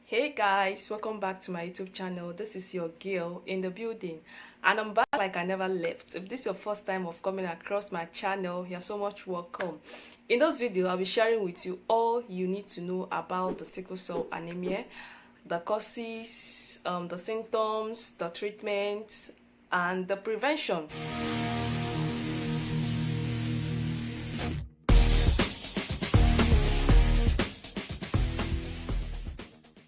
Hey guys, welcome back to my YouTube channel. This is your girl in the building and I'm back like I never left. If this is your first time of coming across my channel, you're so much welcome. In this video, I'll be sharing with you all you need to know about the sickle cell anemia, the causes, the symptoms, the treatment, and the prevention.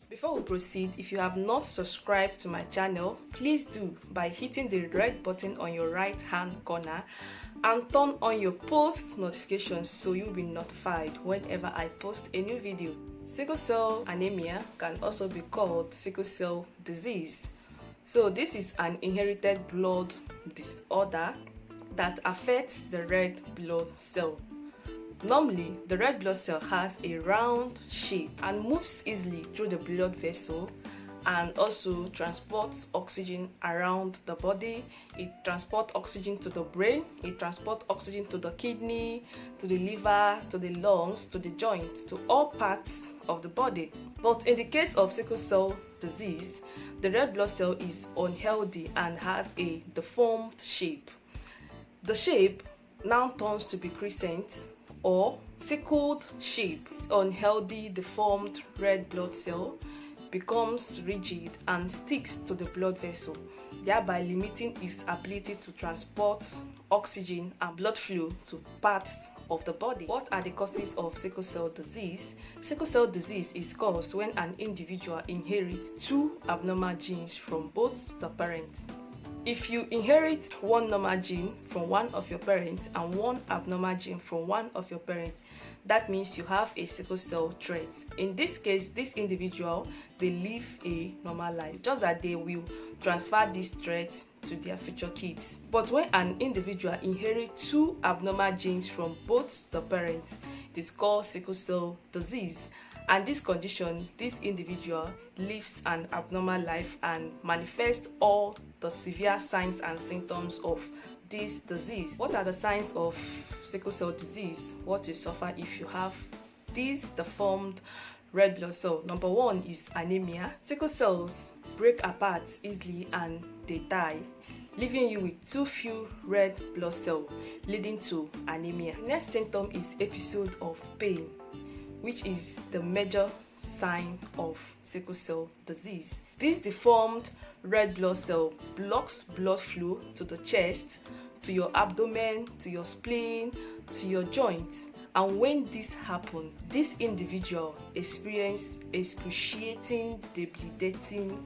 Before we proceed, if you have not subscribed to my channel, please do by hitting the red button on your right hand corner and turn on your post notifications so you'll be notified whenever I post a new video. Sickle cell anemia can also be called sickle cell disease. So this is an inherited blood disorder that affects the red blood cell. Normally, the red blood cell has a round shape and moves easily through the blood vessel and also transports oxygen around the body. It transports oxygen to the brain, it transports oxygen to the kidney, to the liver, to the lungs, to the joints, to all parts of the body. But in the case of sickle cell disease, the red blood cell is unhealthy and has a deformed shape. The shape now turns to be crescent or sickled shape. This unhealthy deformed red blood cell becomes rigid and sticks to the blood vessel, thereby limiting its ability to transport oxygen and blood flow to parts of the body. What are the causes of sickle cell disease? Sickle cell disease is caused when an individual inherits two abnormal genes from both the parents. If you inherit one normal gene from one of your parents and one abnormal gene from one of your parents, that means you have a sickle cell trait. In this case, this individual, they live a normal life, just that they will transfer this trait to their future kids. But when an individual inherits two abnormal genes from both the parents, it is called sickle cell disease. And this condition, this individual lives an abnormal life and manifests all the severe signs and symptoms of this disease. What are the signs of sickle cell disease? What you suffer if you have this deformed red blood cell? Number one is anemia. Sickle cells break apart easily and they die, leaving you with too few red blood cells, leading to anemia. The next symptom is episode of pain, which is the major sign of sickle cell disease. This deformed red blood cell blocks blood flow to the chest, to your abdomen, to your spleen, to your joints. And when this happens, this individual experiences excruciating, debilitating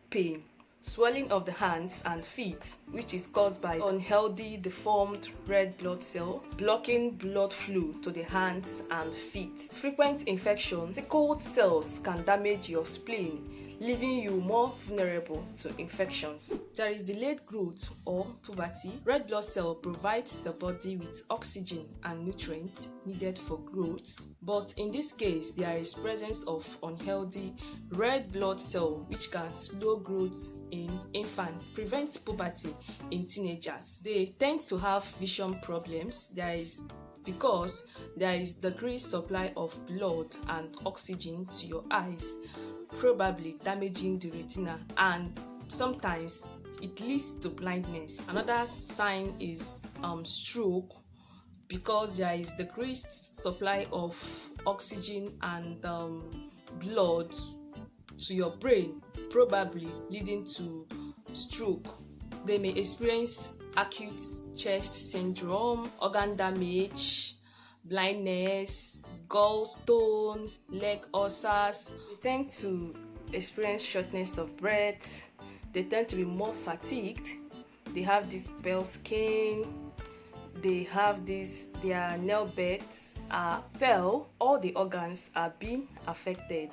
pain, swelling of the hands and feet, which is caused by unhealthy deformed red blood cell blocking blood flow to the hands and feet. Frequent infections. Sickled cells can damage your spleen, leaving you more vulnerable to infections. There is delayed growth or puberty. Red blood cell provides the body with oxygen and nutrients needed for growth, but in this case there is presence of unhealthy red blood cell which can slow growth in infants, prevent puberty in teenagers. They tend to have vision problems. Because there is decreased supply of blood and oxygen to your eyes, probably damaging the retina, and sometimes it leads to blindness. Another sign is stroke, because there is decreased supply of oxygen and blood to your brain, probably leading to stroke. They may experience acute chest syndrome, organ damage, blindness, gallstone, leg ulcers. They tend to experience shortness of breath. They tend to be more fatigued. They have this pale skin. They have their nail beds are pale. All the organs are being affected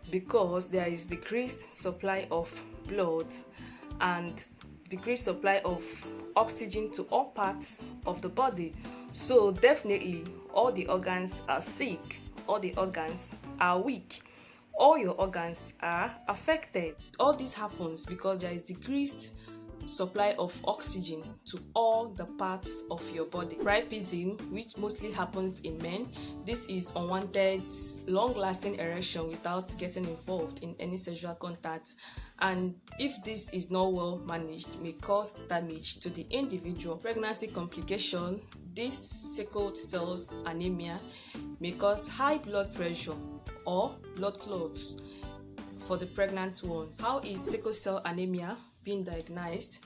because there is decreased supply of blood and decreased supply of oxygen to all parts of the body. So definitely all the organs are sick, all the organs are weak, all your organs are affected. All this happens because there is decreased supply of oxygen to all the parts of your body. Priapism, which mostly happens in men, this is unwanted, long-lasting erection without getting involved in any sexual contact, and if this is not well managed, may cause damage to the individual. Pregnancy complication, this sickle cell anemia may cause high blood pressure or blood clots for the pregnant ones. How is sickle cell anemia being diagnosed?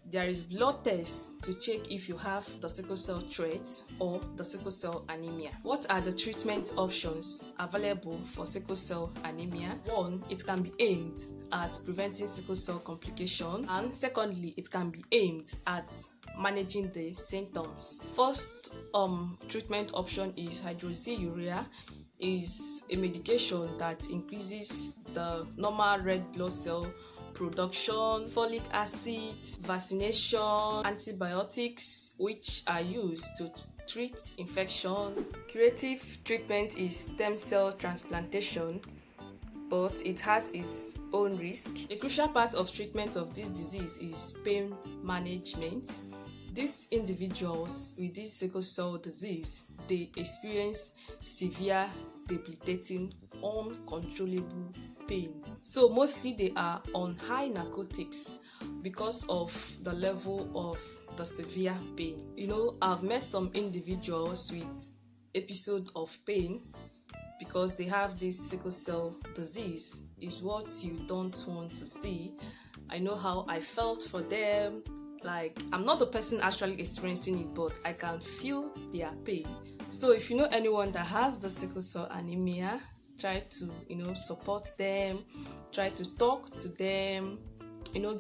There is blood tests to check if you have the sickle cell trait or the sickle cell anemia. What are the treatment options available for sickle cell anemia? One, it can be aimed at preventing sickle cell complication, and secondly, it can be aimed at managing the symptoms. First treatment option is hydroxyurea. Is a medication that increases the normal red blood cell production, folic acid, vaccination, antibiotics, which are used to treat infections. Curative treatment is stem cell transplantation, but it has its own risk. A crucial part of treatment of this disease is pain management. These individuals with this sickle cell disease, they experience severe, debilitating, uncontrollable pain. So mostly they are on high narcotics because of the level of the severe pain. I've met some individuals with episode of pain because they have this sickle cell disease. It's what you don't want to see. I know how I felt for them. Like, I'm not the person actually experiencing it, but I can feel their pain. So if you know anyone that has the sickle cell anemia, try to support them, try to talk to them,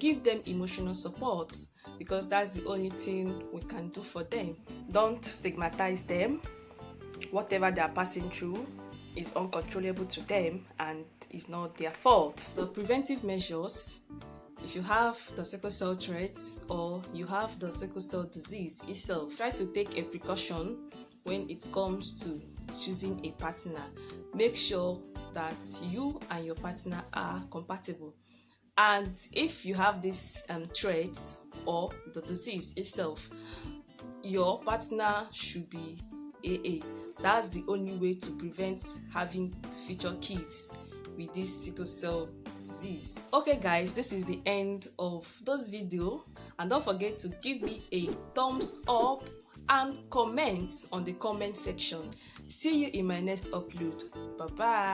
give them emotional support, because that's the only thing we can do for them. Don't stigmatize them. Whatever they are passing through is uncontrollable to them and is not their fault. The preventive measures: if you have the sickle cell trait or you have the sickle cell disease itself, try to take a precaution when it comes to choosing a partner. Make sure that you and your partner are compatible. And if you have this trait or the disease itself, your partner should be AA. That's the only way to prevent having future kids with this sickle cell disease. Okay guys, this is the end of this video, and don't forget to give me a thumbs up and comment on the comment section. See you in my next upload. Bye bye.